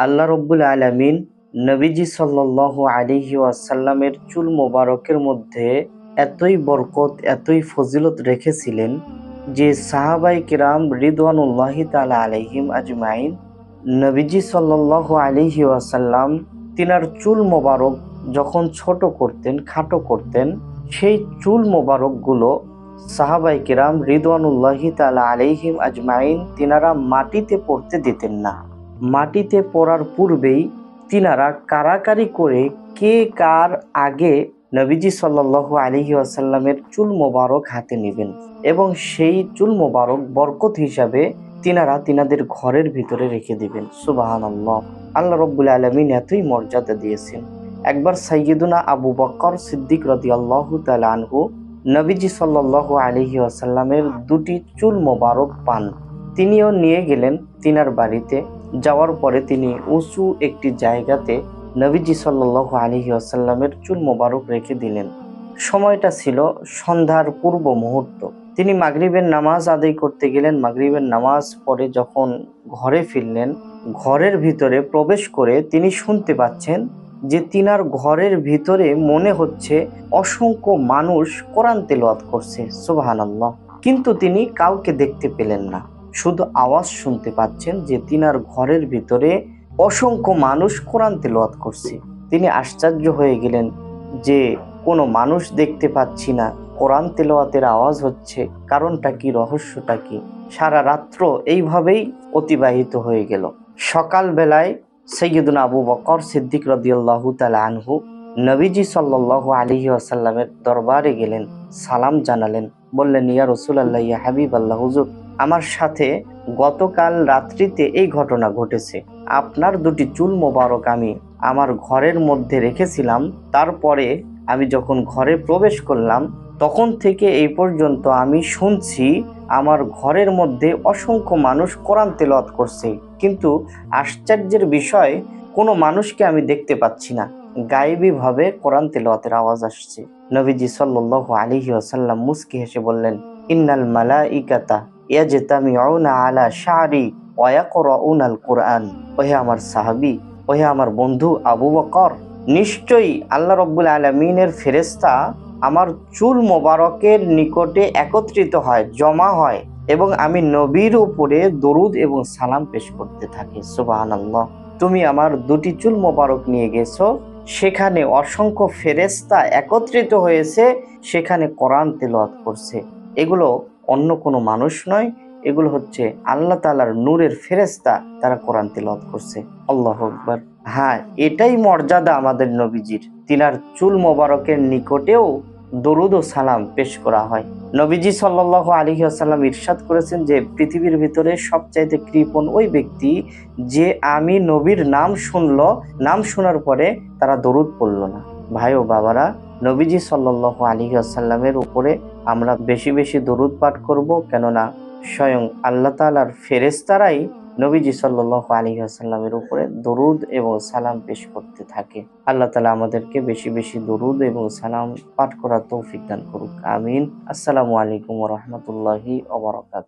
আল্লাহ রব্বুল আলামিন নবীজি সাল্লাল্লাহু আলাইহি ওয়াসাল্লামের চুল মোবারকের মধ্যে এতই বরকত, এতই ফজিলত রেখেছিলেন যে সাহাবায়ে কিরাম রিদওয়ানুল্লাহি তাআলা আলাইহিম আজমাইন নবীজি সাল্লাল্লাহু আলাইহি ওয়াসাল্লাম তিনার চুল মোবারক যখন ছোট করতেন, খাটো করতেন, সেই চুল মোবারকগুলো সাহাবায়ে কিরাম রিদওয়ানুল্লাহি তাআলা আলাইহিম আজমাইন তিনারা মাটিতে পড়তে দিতেন না। মাটিতে পড়ার পূর্বেই তিনারা কাড়াকাড়ি করে কে কার আগে নবীজি সাল্লাল্লাহু আলাইহি ওয়াসাল্লামের চুল মোবারক হাতে নেবেন এবং সেই চুল মোবারক বরকত হিসাবে তিনারা তিনাদের ঘরের ভিতরে রেখে দিবেন। সুবহানাল্লাহ। আল্লাহ রব্বুল আলামিন এতই মর্যাদা দিয়েছেন। একবার সাইয়্যিদুনা আবু বকর সিদ্দিক রাদিয়াল্লাহু তাআলা আনহু নবীজি সাল্লাল্লাহু আলাইহি ওয়াসাল্লামের দুটি চুল মোবারক পান। তিনিও নিয়ে গেলেন তিনার বাড়িতে। যাওয়ার পরে তিনি উঁচু একটি জায়গাতে নবীজি সাল্লাল্লাহু আলাইহি ওয়াসাল্লামের চুল মোবারক রেখে দিলেন। সময়টা ছিল সন্ধ্যার পূর্ব মুহূর্ত। তিনি মাগরিবের নামাজ আদায় করতে গেলেন। মাগরিবের নামাজ পড়ে যখন ঘরে ফিরলেন, ঘরের ভিতরে প্রবেশ করে তিনি শুনতে পাচ্ছেন যে তিনার ঘরের ভিতরে মনে হচ্ছে অসংখ্য মানুষ কোরআন তেলাওয়াত করছে। সুবহানাল্লাহ। কিন্তু তিনি কাউকে দেখতে পেলেন না, শুধু আওয়াজ শুনতে পাচ্ছেন যে তিনার ঘরের ভিতরে অসংখ্য মানুষ কোরআন তেলাওয়াত করছে। তিনি আশ্চর্য হয়ে গেলেন যে কোনো মানুষ দেখতে পাচ্ছি না, কোরআন তেলাওয়াতের আওয়াজ হচ্ছে, কারণটা কি, রহস্যটা কি? সারা রাত্র এইভাবেই অতিবাহিত হয়ে গেল। সকাল বেলায় সাইয়্যিদুনা আবু বকর সিদ্দিক রাদিয়াল্লাহু তাআলা আনহু নবীজি সাল্লাল্লাহু আলাইহি ওয়াসাল্লামের দরবারে গেলেন, সালাম জানালেন, বললেন, ইয়া রাসূলুল্লাহ, ইয়া হাবিবাল্লাহ, হুজুর, আমার সাথে গতকাল রাত্রিতে এই ঘটনা ঘটেছে। আপনার দুটি চুল মোবারক আমি আমার ঘরের মধ্যে রেখেছিলাম। তারপরে আমি যখন ঘরে প্রবেশ করলাম তখন থেকে এই পর্যন্ত আমি শুনছি আমার ঘরের মধ্যে অসংখ্য মানুষ কোরআন তেলাওয়াত করছে, কিন্তু আশ্চর্যের বিষয় কোনো মানুষকে আমি দেখতে পাচ্ছি না। গায়েবী ভাবে কোরআন তেলাওয়াতের আওয়াজ আসছে। নবীজি সাল্লাল্লাহু আলাইহি ওয়াসাল্লাম মুস্কি হেসে বললেন, ইন্নাল মালাইকাতা ইয়াজতামিউনা আলা শা'রি ওয়া ইয়াকরাউনাল কুরআন। ওহে আমার সাহাবী, ওহে আমার বন্ধু আবু বকর, নিশ্চয়ই আল্লাহ রব্বুল আলামিনের ফেরেশতা আমার চুল মোবারকের নিকটে একত্রিত হয়, জমা হয় এবং আমি নবীর উপরে দরুদ এবং সালাম পেশ করতে থাকি। সুবহানাল্লাহ। তুমি আমার দুটি চুল মোবারক নিয়ে গেছো, সেখানে অসংখ্য ফেরেশতা একত্রিত হয়েছে, সেখানে কোরআন তেলাওয়াত করছে। এগুলো অন্য কোনো মানুষ নয়, এগুলো হচ্ছে আল্লাহ তাআলার নূরের ফেরেশতা, তারা কোরআন তেলাওয়াত করছে। আল্লাহু আকবার। হ্যাঁ, এটাই মর্যাদা আমাদের নবীজির। তিনার চুল মোবারকের নিকটেও দরুদ ও সালাম পেশ করা হয়। নবীজি সাল্লাল্লাহু আলাইহি ওয়াসাল্লাম ইরশাদ করেছেন যে পৃথিবীর ভিতরে সবচাইতে কৃপণ ওই ব্যক্তি যে আমি নবীর নাম শুনলো, নাম শোনার পরে তারা দরুদ পড়লো না। ভাই ও বাবারা, নবীজি সাল্লাল্লাহু আলাইহি ওয়াসাল্লামের উপরে আমরা বেশি বেশি দরুদ পাঠ করব, কেননা স্বয়ং আল্লাহ তাআলার ফেরেশতারাই নবীজি সাল্লাল্লাহু আলাইহি ওয়াসাল্লামের উপরে দরুদ এবং সালাম পেশ করতে থাকে। আল্লাহ তাআলা আমাদেরকে বেশি বেশি দরুদ এবং সালাম পাঠ করার তৌফিক দান করুক। আমিন। আসসালামু আলাইকুম ওয়া রাহমাতুল্লাহি ওয়া বারাকাতুহু।